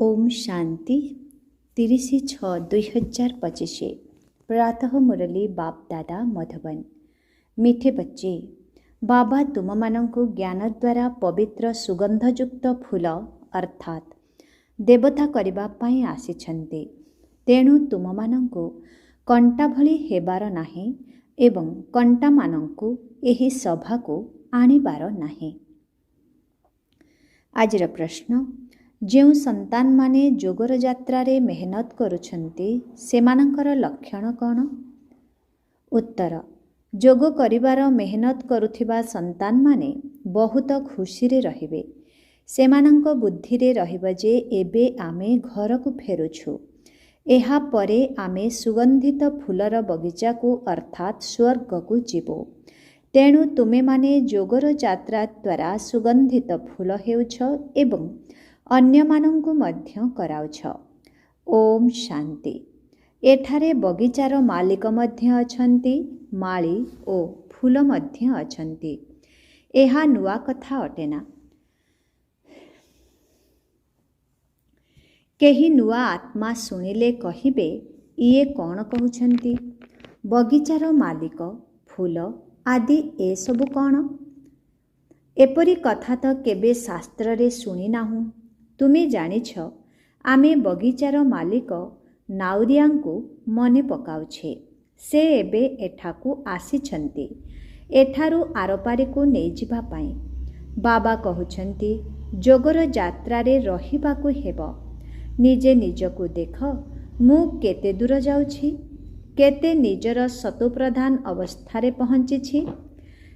ओम शांति 30/6/2025 प्रातः मुरली बाप दादा मधुबन। मीठे बच्चे, बाबा तुम मानंकु ज्ञान द्वारा पवित्र सुगंधयुक्त फूल अर्थात देवता करबा पई आसिछन्ते। तेणु तुम मानंकु कंटा भली हेबार नाही एवं कंटा मानंकु एही सभा को आनिबार नाही। आजिर प्रश्न, जो संतान माने जोगर यात्रारे मेहनत करुछन्ति सेमानंकर लक्षण कौन? उत्तर, जोग करिबार मेहनत करुथिबा संतान माने बहुत खुशी रे रहिबे। सेमानंक बुद्धि रे रहिबा जे एबे आमे घर को फेरुछु, एहा परे आमे सुगंधित फूलर बगीचा को अर्थात स्वर्ग को जीवो। तेणु तुमे माने जोगर यात्रा द्वारा सुगंधित फूल हेउछ एवं अन्य मानंकु मध्य कराउछ। ओम शांति। एठारे बगीचार मालिक मध्य अछन्ति, माली ओ फूल मध्य अछन्ति। एहा नुआ कथा अटेना। केही नुआ आत्मा सुनिले कहिबे इए कौन कहउछन्ति? बगीचार मालिक, फूल आदि ए सबु कौन? एपरी कथा तो केबे शास्त्र रे सुनी नाहु। तुमे जानिछ आमे बगीचार मालिक नाउरियांकु मने पकाउछे। से एबे एठाकु आसिछन्ति एठारु आरपारिकु नै जिबा पई। बाबा कहउछन्ति जोगर यात्रा रे रहिबाकु हेबो। निजे निजकु देख, मु केते दूर जाउछि, केते निजर सतोप्रधान अवस्था रे पहुँचिछि।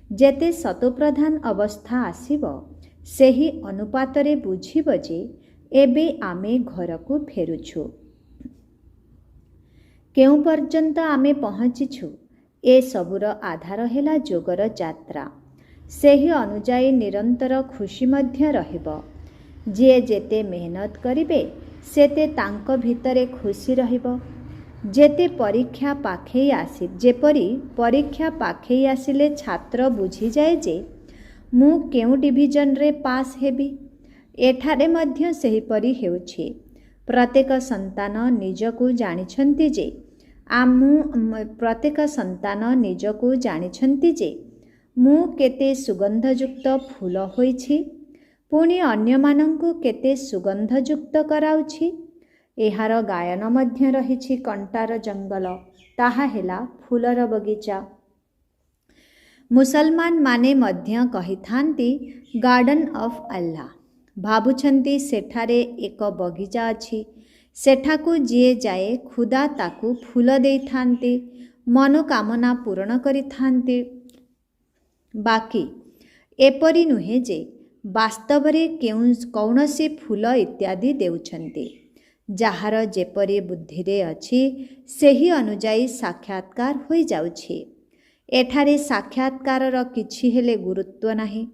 जेते सतोप्रधान अवस्था आसिबो सेही अनुपातरे बुझिब जे एबे आमे घरकु फेरुछु। केउ पर्यंत आमे पहुँचिछु ए सबुर आधार हेला जोगर यात्रा। सेही अनुजाई निरंतर खुशी मध्य रहिबो। जे जेते मेहनत करिबे सेते तांको भितरे खुशी रहिबो। जेते परीक्षा पाखई आसी जेपरी परीक्षा पाखई आसिले छात्र बुझी जाए जे मु केउ डिविजन रे पास हेबी। एठारे मध्य सेहीपरि हेउछि। प्रत्येक संतान निजकु जानिछन्ति जे मु केते सुगंधयुक्त फूल होइछि, पुणी अन्य मानंकु केते सुगंधयुक्त कराउछि। एहार गायन मध्य रहिछि कंटार जंगल, ताहा हेला फूलर बगीचा। मुसलमान माने मध्य कहिथांती गार्डन ऑफ अल्लाह। भाबुछन्ति सेठारे एक बगीचा अछि। सेठाकु जिए जाए खुदा ताकु फूल देइथांती, मनोकामना पूर्ण करिथांती। बाकी एपरि नुहे जे वास्तवरे कौनसी फूल इत्यादि देउछन्ति। जाहार जेपरि बुद्धि रे अछि सेही अनुजाई साक्षात्कार होई जाउछि। एठारे साक्षात्कारर किछि हेले गुरुत्व नाही।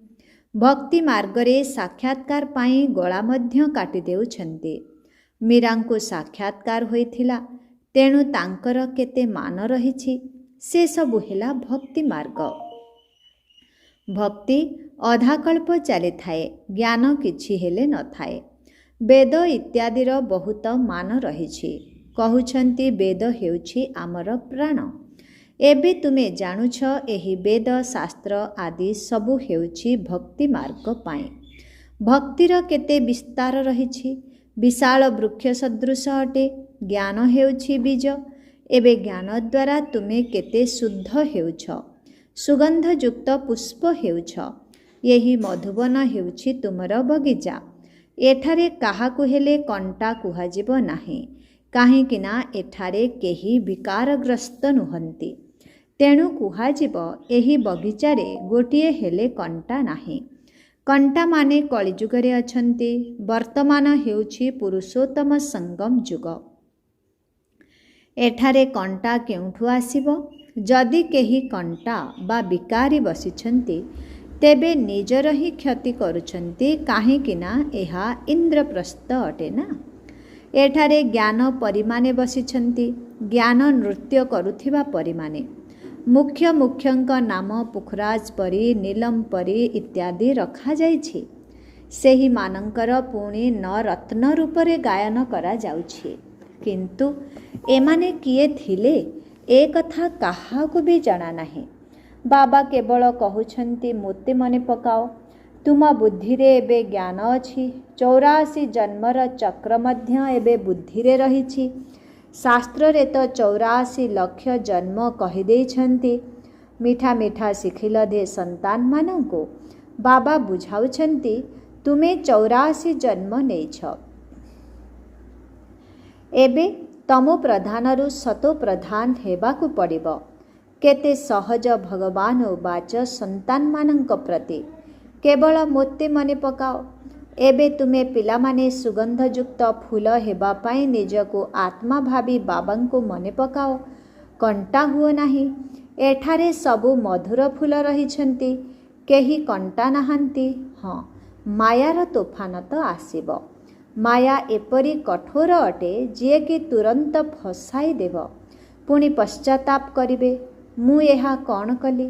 भक्ति मार्गरे साक्षात्कार पाई गला मध्य काटि देउछन्ति। मीरांकु साक्षात्कार होइथिला, तेणु तांकर केते मान रहिछि। से सबु हेला भक्ति मार्ग। भक्ति अधाकल्प चली थाए, ज्ञान किछि हेले न थाए। वेद इत्यादिर बहुत मान रहिछि। कहउछन्ति वेद हेउछि आमर प्राण। एबे तुमे जानुछ एही वेद शास्त्र आदि सबु हेउछि भक्ति मार्ग पाई। भक्तिर केते विस्तार रहिछि। विशाल वृक्ष सदृश अटे। ज्ञान हेउछि बीज। एबे ज्ञान द्वारा तुमे केते शुद्ध हेउछ। सुगंधयुक्त पुष्प हेउछ। यही मधुबन हेउछि तुमर बगीचा। एठारे काहाकु हेले कंटा कुहाजिब नाही, काहींकिना एठारे केही विकारग्रस्त नुहंती। तेणु कुहाजिब एही बगीचारे गोटिए हेले कंटा नाही। कंटा माने कलिजुगरे अछन्ति। वर्तमान हेउछि पुरुषोत्तम संगम युग। एठारे कंटा केउठु आसिबो? जदि केही कंटा बा विकारी बसिछन्ति तेबे निजर ही क्षति करुछन्ति, काहींकिना एहा इंद्रप्रस्थ अटे ना। एठारे ज्ञान परिमाने बसिछन्ति। ज्ञान नृत्य करुथिबा परिमाने। मुख्य मुख्यंक नाम पुखराज परी, नीलम परी इत्यादि रखा जाइछि। ସେହିମାନଙ୍କର ପୁଣି ନ ରତ୍ନ ରୂପରେ ଗାୟନ କରାଯାଉଛି। କିନ୍ତୁ ଏମାନେ କିଏ ଥିଲେ ଏ କଥା କାହାକୁ ବି ଜଣା ନାହିଁ। ବାବା କେବଳ କହୁଛନ୍ତି ମୋତେ ମନେ ପକାଅ, ତୁମ ବୁଦ୍ଧିରେ ଏବେ ଜ୍ଞାନ ଅଛି। 84 ଜନ୍ମର ଚକ୍ର ମଧ୍ୟ ଏବେ ବୁଦ୍ଧିରେ ରହିଛି। ଶାସ୍ତ୍ରରେ ତ 84 ଲକ୍ଷ ଜନ୍ମ କହିଦେଇଛନ୍ତି। ମିଠା ମିଠା ଶିଖିଲ ଦେ ସନ୍ତାନମାନଙ୍କୁ। ବାବା ବୁଝାଉଛନ୍ତି ତୁମେ 84 ଜନ୍ମ ନେଇଛ। ଏବେ ତମ ପ୍ରଧାନରୁ ସତୋ ପ୍ରଧାନ ହେବାକୁ ପଡ଼ିବ। କେତେ ସହଜ ଭଗବାନ ବାଚ ସନ୍ତାନମାନଙ୍କ ପ୍ରତି। କେବଳ ମୋତେ ମନେ ପକାଅ। ଏବେ ତୁମେ ପିଲାମାନେ ସୁଗନ୍ଧଯୁକ୍ତ ଫୁଲ ହେବା ପାଇଁ ନିଜକୁ ଆତ୍ମା ଭାବି ବାବାଙ୍କୁ ମନେ ପକାଅ। କଣ୍ଟା ହୁଅ ନାହିଁ। ଏଠାରେ ସବୁ ମଧୁର ଫୁଲ ରହିଛନ୍ତି, କେହି କଣ୍ଟା ନାହାନ୍ତି। ହଁ, ମାୟାର ତୋଫାନ ତ ଆସିବ। ମାୟା ଏପରି କଠୋର ଅଟେ ଯିଏକି ତୁରନ୍ତ ଫସାଇ ଦେବ। ପୁଣି ପଶ୍ଚାତାପ କରିବେ, ମୁଁ ଏହା କ'ଣ କଲି?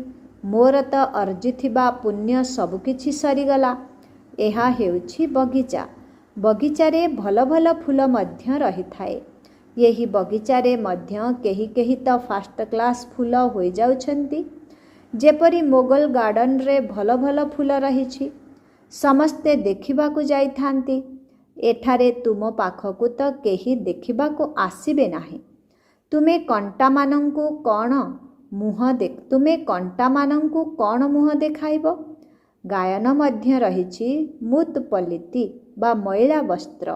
ମୋର ତ ଅର୍ଜିଥିବା ପୁଣ୍ୟ ସବୁକିଛି ସରିଗଲା। ଏହା ହେଉଛି ବଗିଚା। ବଗିଚାରେ ଭଲ ଭଲ ଫୁଲ ମଧ୍ୟ ରହିଥାଏ। ଏହି ବଗିଚାରେ ମଧ୍ୟ କେହି କେହି ତ ଫାଷ୍ଟ କ୍ଲାସ୍ ଫୁଲ ହୋଇଯାଉଛନ୍ତି। ଯେପରି ମୋଗଲ ଗାର୍ଡନରେ ଭଲ ଭଲ ଫୁଲ ରହିଛି, ସମସ୍ତେ ଦେଖିବାକୁ ଯାଇଥାନ୍ତି। ଏଠାରେ ତୁମ ପାଖକୁ ତ କେହି ଦେଖିବାକୁ ଆସିବେ ନାହିଁ। ତୁମେ କଣ୍ଟାମାନଙ୍କୁ କ'ଣ ମୁହଁ ଦେଖାଇବ? ଗାୟନ ମଧ୍ୟ ରହିଛି ମୁତପଲିତି ବା ମଇଳା ବସ୍ତ୍ର।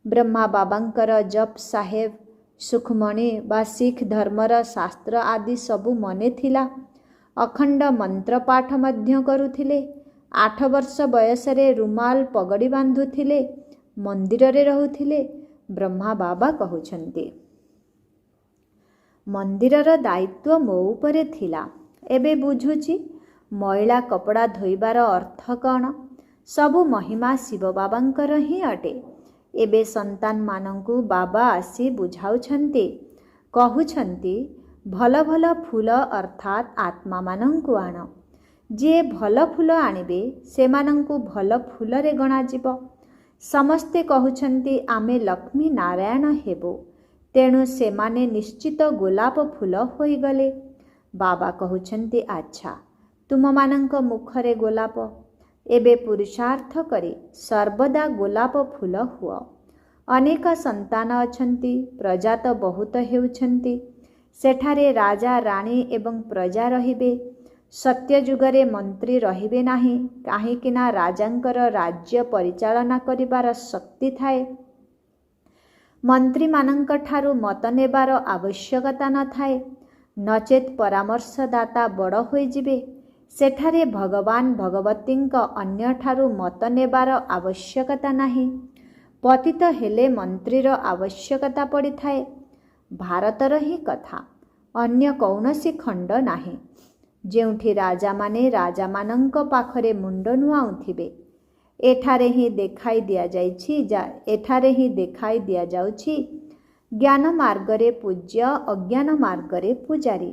ବ୍ରହ୍ମା ବାବାଙ୍କର ଜପ ସାହେବ, ସୁଖମଣି ବା ଶିଖ ଧର୍ମର ଶାସ୍ତ୍ର ଆଦି ସବୁ ମନେ ଥିଲା। ଅଖଣ୍ଡ ମନ୍ତ୍ରପାଠ ମଧ୍ୟ କରୁଥିଲେ। 8 ବର୍ଷ ବୟସରେ ରୁମାଲ ପଗଡ଼ି ବାନ୍ଧୁଥିଲେ। ମନ୍ଦିରରେ ରହୁଥିଲେ। ବ୍ରହ୍ମା ବାବା କହୁଛନ୍ତି, ମନ୍ଦିରର ଦାୟିତ୍ୱ ମୋ ଉପରେ ଥିଲା। ଏବେ ବୁଝୁଛି ମଇଳା କପଡ଼ା ଧୋଇବାର ଅର୍ଥ କ'ଣ। ସବୁ ମହିମା ଶିବ ବାବାଙ୍କର ହିଁ ଅଟେ। ଏବେ ସନ୍ତାନମାନଙ୍କୁ ବାବା ଆସି ବୁଝାଉଛନ୍ତି, କହୁଛନ୍ତି ଭଲ ଭଲ ଫୁଲ ଅର୍ଥାତ୍ ଆତ୍ମାମାନଙ୍କୁ ଆଣ। ଯିଏ ଭଲ ଫୁଲ ଆଣିବେ ସେମାନଙ୍କୁ ଭଲ ଫୁଲରେ ଗଣାଯିବ। ସମସ୍ତେ କହୁଛନ୍ତି ଆମେ ଲକ୍ଷ୍ମୀ ନାରାୟଣ ହେବୁ, ତେଣୁ ସେମାନେ ନିଶ୍ଚିତ ଗୋଲାପ ଫୁଲ ହୋଇଗଲେ। ବାବା କହୁଛନ୍ତି ଆଚ୍ଛା, ତୁମମାନଙ୍କ ମୁଖରେ ଗୋଲାପ। ଏବେ ପୁରୁଷାର୍ଥ କରି ସର୍ବଦା ଗୋଲାପ ଫୁଲ ହୁଅ। ଅନେକ ସନ୍ତାନ ଅଛନ୍ତି, ପ୍ରଜା ତ ବହୁତ ହେଉଛନ୍ତି। ସେଠାରେ ରାଜା ରାଣୀ ଏବଂ ପ୍ରଜା ରହିବେ। ସତ୍ୟଯୁଗରେ ମନ୍ତ୍ରୀ ରହିବେ ନାହିଁ, କାହିଁକିନା ରାଜାଙ୍କର ରାଜ୍ୟ ପରିଚାଳନା କରିବାର ଶକ୍ତି ଥାଏ। ମନ୍ତ୍ରୀମାନଙ୍କଠାରୁ ମତ ନେବାର ଆବଶ୍ୟକତା ନଥାଏ, ନଚେତ୍ ପରାମର୍ଶଦାତା ବଡ଼ ହୋଇଯିବେ। ସେଠାରେ ଭଗବାନ ଭଗବତୀଙ୍କ ଅନ୍ୟଠାରୁ ମତ ନେବାର ଆବଶ୍ୟକତା ନାହିଁ। ପତିତ ହେଲେ ମନ୍ତ୍ରୀର ଆବଶ୍ୟକତା ପଡ଼ିଥାଏ। ଭାରତର ହିଁ କଥା, ଅନ୍ୟ କୌଣସି ଖଣ୍ଡ ନାହିଁ ଯେଉଁଠି ରାଜାମାନେ ରାଜାମାନଙ୍କ ପାଖରେ ମୁଣ୍ଡ ନୁଆଉଥିବେ। ଏଠାରେ ହିଁ ଦେଖାଇ ଦିଆଯାଉଛି ଜ୍ଞାନ ମାର୍ଗରେ ପୂଜ୍ୟ, ଅଜ୍ଞାନ ମାର୍ଗରେ ପୂଜାରୀ।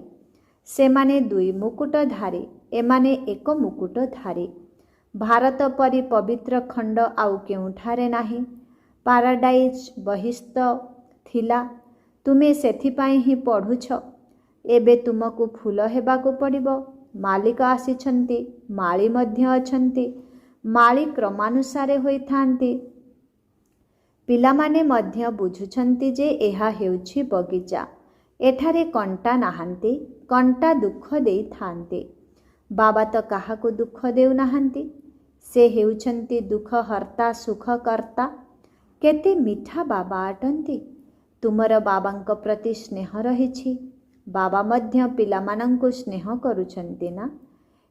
ସେମାନେ 2 ମୁକୁଟଧାରୀ, ଏମାନେ 1 ମୁକୁଟଧାରୀ। ଭାରତ ପରି ପବିତ୍ର ଖଣ୍ଡ ଆଉ କେଉଁଠାରେ ନାହିଁ। ପାରାଡାଇଜ୍ ବହିସ୍ଥ ଥିଲା, ତୁମେ ସେଥିପାଇଁ ହିଁ ପଢ଼ୁଛ। ଏବେ ତୁମକୁ ଫୁଲ ହେବାକୁ ପଡ଼ିବ। ମାଲିକ ଆସିଛନ୍ତି, ମାଳି ମଧ୍ୟ ଅଛନ୍ତି। ମାଳି କ୍ରମାନୁସାରେ ହୋଇଥାନ୍ତି। ପିଲାମାନେ ମଧ୍ୟ ବୁଝୁଛନ୍ତି ଯେ ଏହା ହେଉଛି ବଗିଚା। ଏଠାରେ କଣ୍ଟା ନାହାନ୍ତି, କଣ୍ଟା ଦୁଃଖ ଦେଇଥାନ୍ତି। ବାବା ତ କାହାକୁ ଦୁଃଖ ଦେଉନାହାନ୍ତି। ସେ ହେଉଛନ୍ତି ଦୁଃଖ ହର୍ତ୍ତା, ସୁଖ କର୍ତ୍ତା। କେତେ ମିଠା ବାବା ଅଟନ୍ତି। ତୁମର ବାବାଙ୍କ ପ୍ରତି ସ୍ନେହ ରହିଛି। ବାବା ମଧ୍ୟ ପିଲାମାନଙ୍କୁ ସ୍ନେହ କରୁଛନ୍ତି ନା?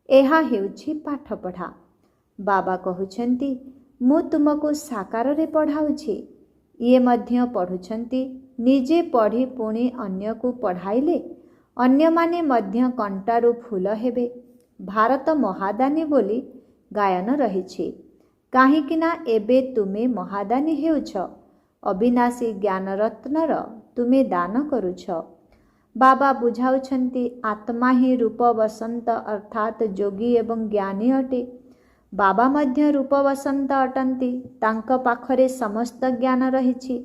ଏହା ହେଉଛି ପାଠପଢ଼ା। ବାବା କହୁଛନ୍ତି ମୁଁ ତୁମକୁ ସାକାରରେ ପଢ଼ାଉଛି। ଇଏ ମଧ୍ୟ ପଢ଼ୁଛନ୍ତି। ନିଜେ ପଢ଼ି ପୁଣି ଅନ୍ୟକୁ ପଢ଼ାଇଲେ ଅନ୍ୟମାନେ ମଧ୍ୟ କଣ୍ଟାରୁ ଫୁଲ ହେବେ। ଭାରତ ମହାଦାନୀ ବୋଲି ଗାୟନ ରହିଛି, କାହିଁକିନା ଏବେ ତୁମେ ମହାଦାନୀ ହେଉଛ। ଅବିନାଶୀ ଜ୍ଞାନରତ୍ନର ତୁମେ ଦାନ କରୁଛ। ବାବା ବୁଝାଉଛନ୍ତି ଆତ୍ମା ହିଁ ରୂପ ବସନ୍ତ ଅର୍ଥାତ୍ ଯୋଗୀ ଏବଂ ଜ୍ଞାନୀ ଅଟେ। ବାବା ମଧ୍ୟ ରୂପ ବସନ୍ତ ଅଟନ୍ତି। ତାଙ୍କ ପାଖରେ ସମସ୍ତ ଜ୍ଞାନ ରହିଛି।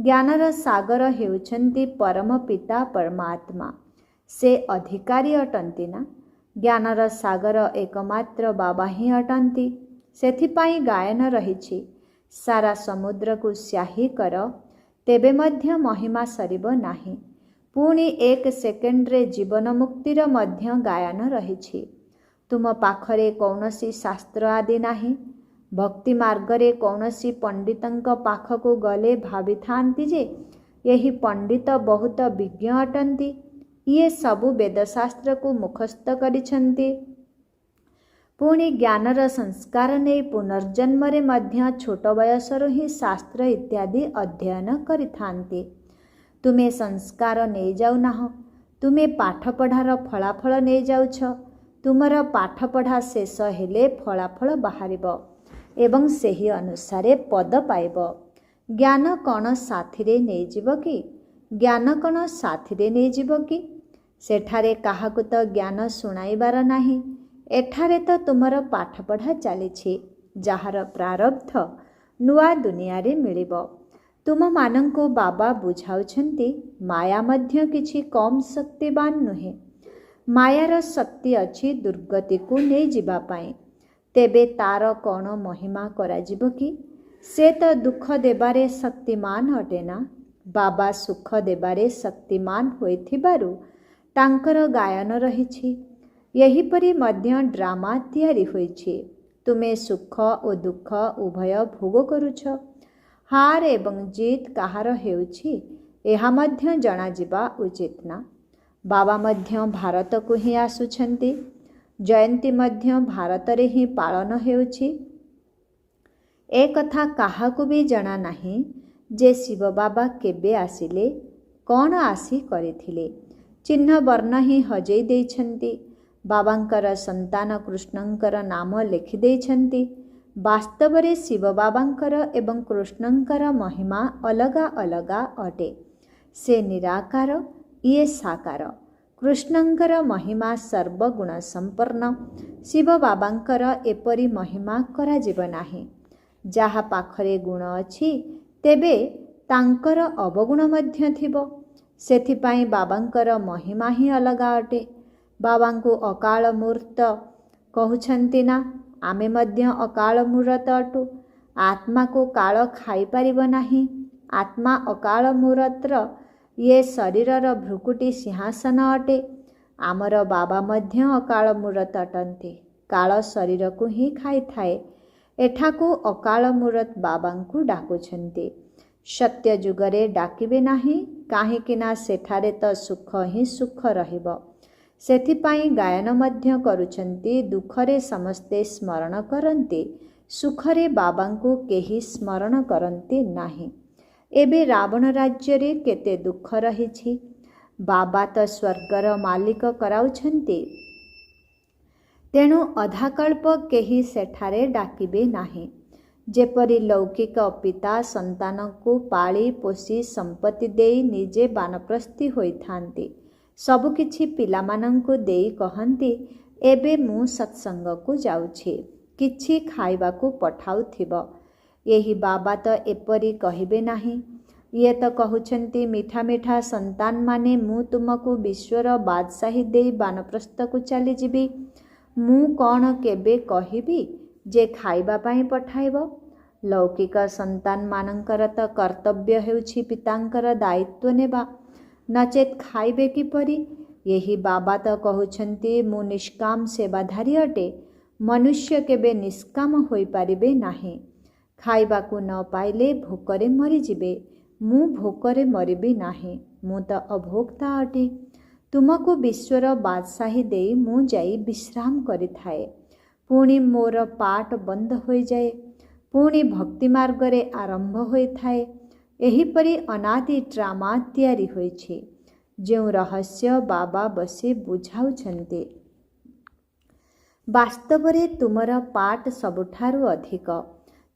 ଜ୍ଞାନର ସାଗର ହେଉଛନ୍ତି ପରମ ପିତା ପରମାତ୍ମା। ସେ ଅଧିକାରୀ ଅଟନ୍ତି ନା? ଜ୍ଞାନର ସାଗର ଏକମାତ୍ର ବାବା ହିଁ ଅଟନ୍ତି। ସେଥିପାଇଁ ଗାୟନ ରହିଛି, ସାରା ସମୁଦ୍ରକୁ ସ୍ୟାହି କର, ତେବେ ମଧ୍ୟ ମହିମା ସରିବ ନାହିଁ। ପୁଣି 1 ସେକେଣ୍ଡରେ ଜୀବନ ମୁକ୍ତିର ମଧ୍ୟ ଗାୟନ ରହିଛି। ତୁମ ପାଖରେ କୌଣସି ଶାସ୍ତ୍ର ଆଦି ନାହିଁ। ଭକ୍ତି ମାର୍ଗରେ କୌଣସି ପଣ୍ଡିତଙ୍କ ପାଖକୁ ଗଲେ ଭାବିଥାନ୍ତି ଯେ ଏହି ପଣ୍ଡିତ ବହୁତ ବିଜ୍ଞ ଅଟନ୍ତି। ଇଏ ସବୁ ବେଦଶାସ୍ତ୍ରକୁ ମୁଖସ୍ଥ କରିଛନ୍ତି। ପୁଣି ଜ୍ଞାନର ସଂସ୍କାର ନେଇ ପୁନର୍ଜନ୍ମରେ ମଧ୍ୟ ଛୋଟ ବୟସରୁ ହିଁ ଶାସ୍ତ୍ର ଇତ୍ୟାଦି ଅଧ୍ୟୟନ କରିଥାନ୍ତି। ତୁମେ ସଂସ୍କାର ନେଇଯାଉନାହଁ, ତୁମେ ପାଠପଢ଼ାର ଫଳାଫଳ ନେଇଯାଉଛ। ତୁମର ପାଠପଢ଼ା ଶେଷ ହେଲେ ଫଳାଫଳ ବାହାରିବ ଏବଂ ସେହି ଅନୁସାରେ ପଦ ପାଇବ। ଜ୍ଞାନ କ'ଣ ସାଥିରେ ନେଇଯିବ କି? ଜ୍ଞାନ କ'ଣ ସାଥିରେ ନେଇଯିବ କି? ସେଠାରେ କାହାକୁ ତ ଜ୍ଞାନ ଶୁଣାଇବାର ନାହିଁ। ଏଠାରେ ତ ତୁମର ପାଠପଢ଼ା ଚାଲିଛି। ଯାହାର ପ୍ରାରବ୍ଧ ନୂଆ ଦୁନିଆରେ ମିଳିବ। ତୁମମାନଙ୍କୁ ବାବା ବୁଝାଉଛନ୍ତି, ମାୟା ମଧ୍ୟ କିଛି କମ୍ ଶକ୍ତିବାନ ନୁହେଁ। ମାୟାର ଶକ୍ତି ଅଛି ଦୁର୍ଗତିକୁ ନେଇଯିବା ପାଇଁ। ତେବେ ତାର କ'ଣ ମହିମା କରାଯିବ କି? ସେ ତ ଦୁଃଖ ଦେବାରେ ଶକ୍ତିମାନ ଅଟେ ନା? ବାବା ସୁଖ ଦେବାରେ ଶକ୍ତିମାନ ହୋଇଥିବାରୁ ତାଙ୍କର ଗାୟନ ରହିଛି। ଏହିପରି ମଧ୍ୟ ଡ୍ରାମା ତିଆରି ହୋଇଛି। ତୁମେ ସୁଖ ଓ ଦୁଃଖ ଉଭୟ ଭୋଗ କରୁଛ। ହାର ଏବଂ ଜିତ୍ କାହାର ହେଉଛି ଏହା ମଧ୍ୟ ଜଣାଯିବା ଉଚିତ ନା? ବାବା ମଧ୍ୟ ଭାରତକୁ ହିଁ ଆସୁଛନ୍ତି। ଜୟନ୍ତୀ ମଧ୍ୟ ଭାରତରେ ହିଁ ପାଳନ ହେଉଛି। ଏ କଥା କାହାକୁ ବି ଜଣା ନାହିଁ ଯେ ଶିବ ବାବା କେବେ ଆସିଲେ, କ'ଣ ଆସି କରିଥିଲେ। ଚିହ୍ନ ବର୍ଣ୍ଣ ହିଁ ହଜେଇ ଦେଇଛନ୍ତି। ବାବାଙ୍କର ସନ୍ତାନ କୃଷ୍ଣଙ୍କର ନାମ ଲେଖିଦେଇଛନ୍ତି। ବାସ୍ତବରେ ଶିବ ବାବାଙ୍କର ଏବଂ କୃଷ୍ଣଙ୍କର ମହିମା ଅଲଗା ଅଲଗା ଅଟେ। ସେ ନିରାକାର, ଇଏ ସାକାର। କୃଷ୍ଣଙ୍କର ମହିମା ସର୍ବଗୁଣ ସମ୍ପନ୍ନ। ଶିବ ବାବାଙ୍କର ଏପରି ମହିମା କରାଯିବ ନାହିଁ। ଯାହା ପାଖରେ ଗୁଣ ଅଛି ତେବେ ତାଙ୍କର ଅବଗୁଣ ମଧ୍ୟ ଥିବ। ସେଥିପାଇଁ ବାବାଙ୍କର ମହିମା ହିଁ ଅଲଗା ଅଟେ। ବାବାଙ୍କୁ ଅକାଳ ମୂର୍ତ୍ତ କହୁଛନ୍ତି ନା? ଆମେ ମଧ୍ୟ ଅକାଳ ମୂରତ ଅଟୁ। ଆତ୍ମାକୁ କାଳ ଖାଇପାରିବ ନାହିଁ। ଆତ୍ମା ଅକାଳ ମୂରତର ଇଏ ଶରୀରର ଭ୍ରୁକୁଟି ସିଂହାସନ ଅଟେ। ଆମର ବାବା ମଧ୍ୟ ଅକାଳ ମୂରତ ଅଟନ୍ତି। କାଳ ଶରୀରକୁ ହିଁ ଖାଇଥାଏ। ଏଠାକୁ ଅକାଳ ମୂରତ ବାବାଙ୍କୁ ଡାକୁଛନ୍ତି। ସତ୍ୟ ଯୁଗରେ ଡାକିବେ ନାହିଁ, କାହିଁକି ନା ସେଠାରେ ତ ସୁଖ ହିଁ ସୁଖ ରହିବ। ସେଥିପାଇଁ ଗାୟନ ମଧ୍ୟ କରୁଛନ୍ତି। ଦୁଃଖରେ ସମସ୍ତେ ସ୍ମରଣ କରନ୍ତି, ସୁଖରେ ବାବାଙ୍କୁ କେହି ସ୍ମରଣ କରନ୍ତି ନାହିଁ। ଏବେ ରାବଣ ରାଜ୍ୟରେ କେତେ ଦୁଃଖ ରହିଛି। ବାବା ତ ସ୍ୱର୍ଗର ମାଲିକ କରାଉଛନ୍ତି। ତେଣୁ ଅଧାକଳ୍ପ କେହି ସେଠାରେ ଡାକିବେ ନାହିଁ। ଯେପରି ଲୌକିକ ପିତା ସନ୍ତାନକୁ ପାଳି ପୋଷି ସମ୍ପତ୍ତି ଦେଇ ନିଜେ ବାନପ୍ରସ୍ଥୀ ହୋଇଥାନ୍ତି। ସବୁକିଛି ପିଲାମାନଙ୍କୁ ଦେଇ କହନ୍ତି, ଏବେ ମୁଁ ସତ୍ସଙ୍ଗକୁ ଯାଉଛି, କିଛି ଖାଇବାକୁ ପଠାଉଥିବ। ଏହି ବାବା ତ ଏପରି କହିବେ ନାହିଁ। ଇଏ ତ କହୁଛନ୍ତି, ମିଠା ମିଠା ସନ୍ତାନମାନେ, ମୁଁ ତୁମକୁ ବିଶ୍ୱର ବାଦଶାହୀ ଦେଇ ବାନପ୍ରସ୍ଥକୁ ଚାଲିଯିବି। ମୁଁ କ'ଣ କେବେ କହିବି ଯେ ଖାଇବା ପାଇଁ ପଠାଇବ? ଲୌକିକ ସନ୍ତାନମାନଙ୍କର ତ କର୍ତ୍ତବ୍ୟ ହେଉଛି ପିତାଙ୍କର ଦାୟିତ୍ୱ ନେବା, ନଚେତ୍ ଖାଇବେ କିପରି? ଏହି ବାବା ତ କହୁଛନ୍ତି, ମୁଁ ନିଷ୍କାମ ସେବାଧାରୀ ଅଟେ। ମନୁଷ୍ୟ କେବେ ନିଷ୍କାମ ହୋଇପାରିବେ ନାହିଁ। ଖାଇବାକୁ ନ ପାଇଲେ ଭୋକରେ ମରିଯିବେ। ମୁଁ ଭୋକରେ ମରିବି ନାହିଁ। ମୁଁ ତ ଅଭୋକ୍ତା ଅଟେ। ତୁମକୁ ବିଶ୍ୱର ବାଦଶାହୀ ଦେଇ ମୁଁ ଯାଇ ବିଶ୍ରାମ କରିଥାଏ। ପୁଣି ମୋର ପାଠ ବନ୍ଦ ହୋଇଯାଏ। ପୁଣି ଭକ୍ତି ମାର୍ଗରେ ଆରମ୍ଭ ହୋଇଥାଏ। ଏହିପରି ଅନାଦି ଡ୍ରାମା ତିଆରି ହୋଇଛି, ଯେଉଁ ରହସ୍ୟ ବାବା ବସି ବୁଝାଉଛନ୍ତି। ବାସ୍ତବରେ ତୁମର ପାଠ ସବୁଠାରୁ ଅଧିକ।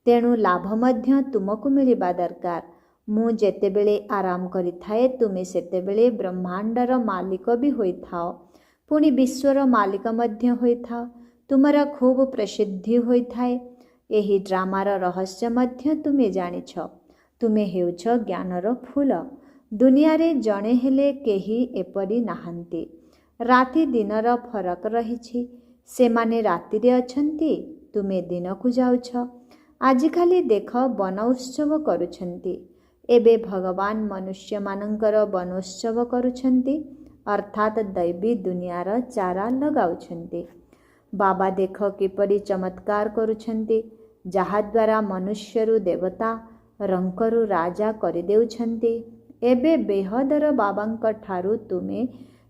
ତେଣୁ ଲାଭ ମଧ୍ୟ ତୁମକୁ ମିଳିବା ଦରକାର। ମୁଁ ଯେତେବେଳେ ଆରାମ କରିଥାଏ, ତୁମେ ସେତେବେଳେ ବ୍ରହ୍ମାଣ୍ଡର ମାଲିକ ବି ହୋଇଥାଅ। ପୁଣି ବିଶ୍ୱର ମାଲିକ ମଧ୍ୟ ହୋଇଥାଅ। ତୁମର ଖୁବ୍ ପ୍ରସିଦ୍ଧି ହୋଇଥାଏ। ଏହି ଡ୍ରାମାର ରହସ୍ୟ ମଧ୍ୟ ତୁମେ ଜାଣିଛ। ତୁମେ ହେଉଛ ଜ୍ଞାନର ଫୁଲ। ଦୁନିଆରେ ଜଣେ ହେଲେ କେହି ଏପରି ନାହାନ୍ତି। ରାତି ଦିନର ଫରକ ରହିଛି। ସେମାନେ ରାତିରେ ଅଛନ୍ତି, ତୁମେ ଦିନକୁ ଯାଉଛ। ଆଜିକାଲି ଦେଖ ବନ ଉତ୍ସବ କରୁଛନ୍ତି। ଏବେ ଭଗବାନ ମନୁଷ୍ୟମାନଙ୍କର ବନୋତ୍ସବ କରୁଛନ୍ତି, ଅର୍ଥାତ୍ ଦୈବୀ ଦୁନିଆର ଚାରା ଲଗାଉଛନ୍ତି। ବାବା ଦେଖ କିପରି ଚମତ୍କାର କରୁଛନ୍ତି, ଯାହାଦ୍ୱାରା ମନୁଷ୍ୟରୁ ଦେବତା, ରଙ୍କରୁ ରାଜା କରିଦେଉଛନ୍ତି। ଏବେ ବେହଦର ବାବାଙ୍କ ଠାରୁ ତୁମେ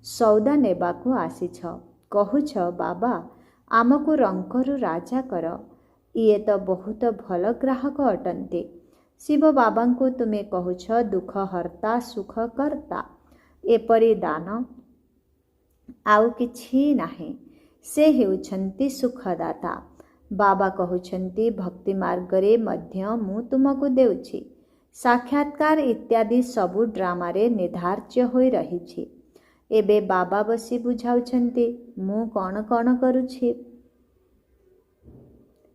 ସଉଦା ନେବାକୁ ଆସିଛ। କହୁଛ, ବାବା ଆମକୁ ରଙ୍କରୁ ରାଜା କର। ଇଏ ତ ବହୁତ ଭଲ ଗ୍ରାହକ ଅଟନ୍ତି। ଶିବ ବାବାଙ୍କୁ ତୁମେ କହୁଛ ଦୁଃଖ ହର୍ତ୍ତା ସୁଖ କର୍ତ୍ତା। ଏପରି ଦାନ ଆଉ କିଛି ନାହିଁ। ସେ ହେଉଛନ୍ତି ସୁଖଦାତା। ବାବା କହୁଛନ୍ତି ଭକ୍ତି ମାର୍ଗରେ ମଧ୍ୟ ମୁଁ ତୁମକୁ ଦେଉଛି। ସାକ୍ଷାତକାର ଇତ୍ୟାଦି ସବୁ ଡ୍ରାମାରେ ନିର୍ଦ୍ଧାର୍ଯ୍ୟ ହୋଇ ରହିଛି। ଏବେ ବାବା ବସି ବୁଝାଉଛନ୍ତି ମୁଁ କ'ଣ କ'ଣ କରୁଛି।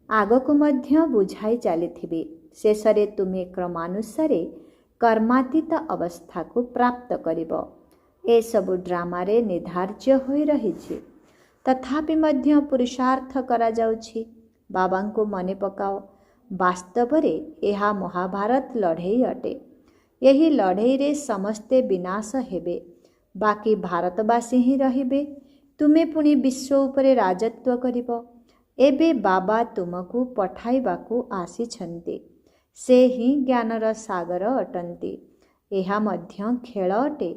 ଆଗକୁ ମଧ୍ୟ ବୁଝାଇ ଚାଲିଥିବି। ଶେଷରେ ତୁମେ କ୍ରମାନୁସାରେ କର୍ମାତୀତ ଅବସ୍ଥାକୁ ପ୍ରାପ୍ତ କରିବ। ଏସବୁ ଡ୍ରାମାରେ ନିର୍ଦ୍ଧାର୍ଯ୍ୟ ହୋଇ ରହିଛି। ତଥାପି ମଧ୍ୟ ପୁରୁଷାର୍ଥ କରାଯାଉଛି। ବାବାଙ୍କୁ ମନେ ପକାଅ। ବାସ୍ତବରେ ଏହା ମହାଭାରତ ଲଢ଼େଇ ଅଟେ। ଏହି ଲଢ଼େଇରେ ସମସ୍ତେ ବିନାଶ ହେବେ, ବାକି ଭାରତବାସୀ ହିଁ ରହିବେ। ତୁମେ ପୁଣି ବିଶ୍ୱ ଉପରେ ରାଜତ୍ୱ କରିବ। ଏବେ ବାବା ତୁମକୁ ପଠାଇବାକୁ ଆସିଛନ୍ତି। ସେ ହିଁ ଜ୍ଞାନର ସାଗର ଅଟନ୍ତି। ଏହା ମଧ୍ୟ ଖେଳ ଅଟେ।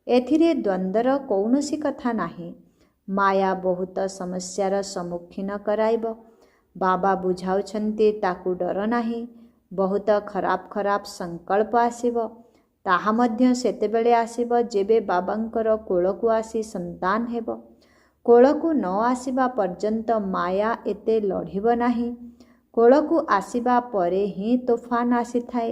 ଏଥିରେ ଦ୍ୱନ୍ଦ୍ୱର କୌଣସି କଥା ନାହିଁ। ମାୟା ବହୁତ ସମସ୍ୟାର ସମ୍ମୁଖୀନ କରାଇବ। ବାବା ବୁଝାଉଛନ୍ତି ତାକୁ ଡର ନାହିଁ। ବହୁତ ଖରାପ ଖରାପ ସଂକଳ୍ପ ଆସିବ। ତାହା ମଧ୍ୟ ସେତେବେଳେ ଆସିବ ଯେବେ ବାବାଙ୍କର କୋଳକୁ ଆସି ସନ୍ତାନ ହେବ। କୋଳକୁ ନ ଆସିବା ପର୍ଯ୍ୟନ୍ତ ମାୟା ଏତେ ଲଢ଼ିବ ନାହିଁ। କୋଳକୁ ଆସିବା ପରେ ହିଁ ତୋଫାନ ଆସିଥାଏ।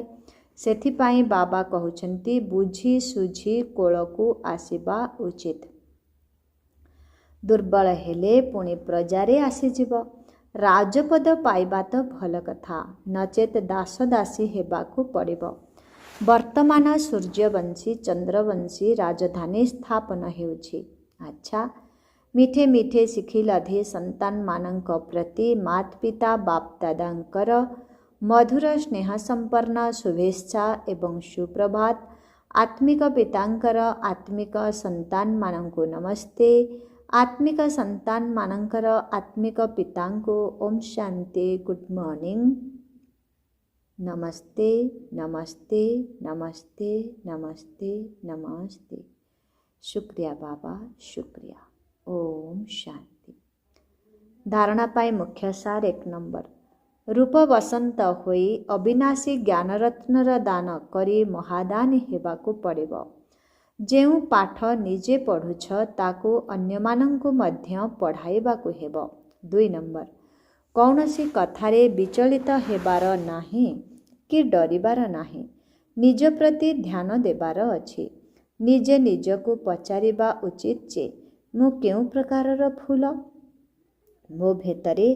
ସେଥିପାଇଁ ବାବା କହୁଛନ୍ତି ବୁଝି ସୁଝି କୋଳକୁ ଆସିବା ଉଚିତ। ଦୁର୍ବଳ ହେଲେ ପୁଣି ପ୍ରଜାରେ ଆସିଯିବ। ରାଜପଦ ପାଇବା ତ ଭଲ କଥା, ନଚେତ୍ ଦାସ ଦାସୀ ହେବାକୁ ପଡ଼ିବ। ବର୍ତ୍ତମାନ ସୂର୍ଯ୍ୟବଂଶୀ ଚନ୍ଦ୍ରବଂଶୀ ରାଜଧାନୀ ସ୍ଥାପନ ହେଉଛି। ଆଚ୍ଛା, ମିଠେ ମିଠେ ଶିଖିଲଧି ସନ୍ତାନମାନଙ୍କ ପ୍ରତି ମାତ ପିତା ବାପଦାଦାଙ୍କର ମଧୁର ସ୍ନେହ ସମ୍ପନ୍ନ ଶୁଭେଚ୍ଛା ଏବଂ ସୁପ୍ରଭାତ। ଆତ୍ମିକ ପିତାଙ୍କର ଆତ୍ମିକ ସନ୍ତାନମାନଙ୍କୁ ନମସ୍ତେ। ଆତ୍ମିକ ସନ୍ତାନମାନଙ୍କର ଆତ୍ମିକ ପିତାଙ୍କୁ ଓମ୍ ଶାନ୍ତି। Good morning. ନମସ୍ତେ ନମସ୍ତେ ନମସ୍ତେ ନମସ୍ତେ ନମସ୍ତେ। ଶୁକ୍ରିୟା ବାବା, ଶୁକ୍ରିୟା। ଓମ୍ ଶାନ୍ତି। ଧାରଣା ପାଇଁ ମୁଖ୍ୟ ସାର 1 ନମ୍ବର। ରୂପ ବସନ୍ତ ହୋଇ ଅବିନାଶୀ ଜ୍ଞାନରତ୍ନର ଦାନ କରି ମହାଦାନୀ ହେବାକୁ ପଡ଼ିବ। ଯେଉଁ ପାଠ ନିଜେ ପଢ଼ୁଛ ତାକୁ ଅନ୍ୟମାନଙ୍କୁ ମଧ୍ୟ ପଢ଼ାଇବାକୁ ହେବ। 2 ନମ୍ବର। କୌଣସି କଥାରେ ବିଚଳିତ ହେବାର ନାହିଁ କି ଡରିବାର ନାହିଁ। ନିଜ ପ୍ରତି ଧ୍ୟାନ ଦେବାର ଅଛି। ନିଜେ ନିଜକୁ ପଚାରିବା ଉଚିତ ଯେ ମୁଁ କେଉଁ ପ୍ରକାରର ଫୁଲ? ମୋ ଭିତରେ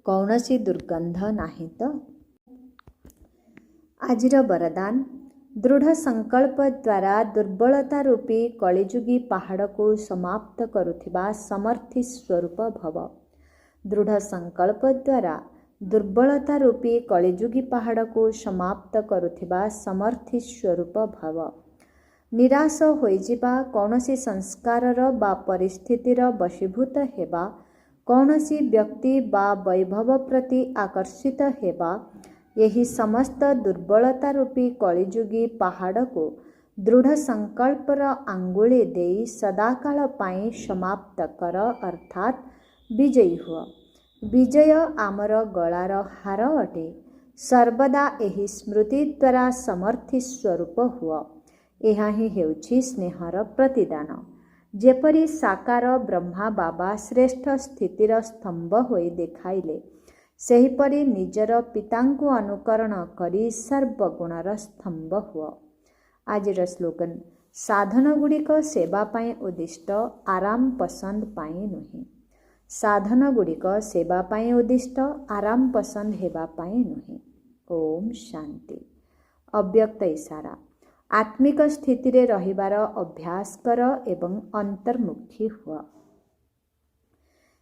କୌଣସି ଦୁର୍ଗନ୍ଧ ନାହିଁ ତ? ଆଜିର ବରଦାନ। ଦୃଢ଼ ସଂକଳ୍ପ ଦ୍ୱାରା ଦୁର୍ବଳତା ରୂପୀ କଳିଯୁଗୀ ପାହାଡ଼କୁ ସମାପ୍ତ କରୁଥିବା ସମର୍ଥି ସ୍ୱରୂପ ଭବ। ଦୃଢ଼ ସଂକଳ୍ପ ଦ୍ୱାରା ଦୁର୍ବଳତା ରୂପୀ କଳିଯୁଗୀ ପାହାଡ଼କୁ ସମାପ୍ତ କରୁଥିବା ସମର୍ଥି ସ୍ୱରୂପ ଭବ। ନିରାଶ ହୋଇଯିବା, କୌଣସି ସଂସ୍କାରର ବା ପରିସ୍ଥିତିର ବଶୀଭୂତ ହେବା, କୌଣସି ବ୍ୟକ୍ତି ବା ବୈଭବ ପ୍ରତି ଆକର୍ଷିତ ହେବା, ଏହି ସମସ୍ତ ଦୁର୍ବଳତା ରୂପୀ କଳିଯୁଗୀ ପାହାଡ଼କୁ ଦୃଢ଼ ସଂକଳ୍ପର ଆଙ୍ଗୁଳି ଦେଇ ସଦାକାଳ ପାଇଁ ସମାପ୍ତ କର, ଅର୍ଥାତ୍ ବିଜୟୀ ହୁଅ। ବିଜୟ ଆମର ଗଳାର ହାର ଅଟେ। ସର୍ବଦା ଏହି ସ୍ମୃତି ଦ୍ୱାରା ସମର୍ଥି ସ୍ୱରୂପ ହୁଅ। ଏହା ହିଁ ହେଉଛି ସ୍ନେହର ପ୍ରତିଦାନ। ଯେପରି ସାକାର ବ୍ରହ୍ମା ବାବା ଶ୍ରେଷ୍ଠ ସ୍ଥିତିର ସ୍ତମ୍ଭ ହୋଇ ଦେଖାଇଲେ, ସେହିପରି ନିଜର ପିତାଙ୍କୁ ଅନୁକରଣ କରି ସର୍ବଗୁଣର ସ୍ତମ୍ଭ ହୁଅ। ଆଜିର ସ୍ଲୋଗାନ। ସାଧନଗୁଡ଼ିକ ସେବା ପାଇଁ ଉଦ୍ଦିଷ୍ଟ, ଆରାମ ପସନ୍ଦ ପାଇଁ ନୁହେଁ। ସାଧନଗୁଡ଼ିକ ସେବା ପାଇଁ ଉଦ୍ଦିଷ୍ଟ, ଆରାମ ପସନ୍ଦ ହେବା ପାଇଁ ନୁହେଁ। ଓମ୍ ଶାନ୍ତି। ଅବ୍ୟକ୍ତ ଇଶାରା। ଆତ୍ମିକ ସ୍ଥିତିରେ ରହିବାର ଅଭ୍ୟାସ କର ଏବଂ ଅନ୍ତର୍ମୁଖୀ ହୁଅ।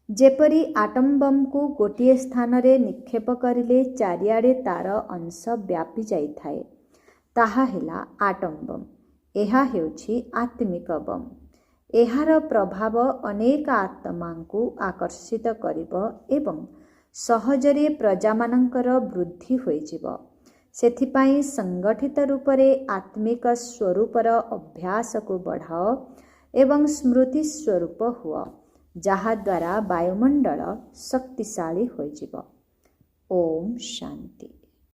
ଯେପରି ଆଟମ୍ ବମ୍କୁ ଗୋଟିଏ ସ୍ଥାନରେ ନିକ୍ଷେପ କରିଲେ ଚାରିଆଡ଼େ ତାର ଅଂଶ ବ୍ୟାପି ଯାଇଥାଏ, ତାହା ହେଲା ଆଟମ୍ ବମ୍। ଏହା ହେଉଛି ଆତ୍ମିକ ବମ୍। ଏହାର ପ୍ରଭାବ ଅନେକ ଆତ୍ମାଙ୍କୁ ଆକର୍ଷିତ କରିବ ଏବଂ ସହଜରେ ପ୍ରଜାମାନଙ୍କର ବୃଦ୍ଧି ହୋଇଯିବ। ସେଥିପାଇଁ ସଂଗଠିତ ରୂପରେ ଆତ୍ମିକ ସ୍ୱରୂପର ଅଭ୍ୟାସକୁ ବଢ଼ାଅ ଏବଂ ସ୍ମୃତି ସ୍ୱରୂପ ହୁଅ, ଯାହାଦ୍ୱାରା ବାୟୁମଣ୍ଡଳ ଶକ୍ତିଶାଳୀ ହୋଇଯିବ। ଓମ୍ ଶାନ୍ତି।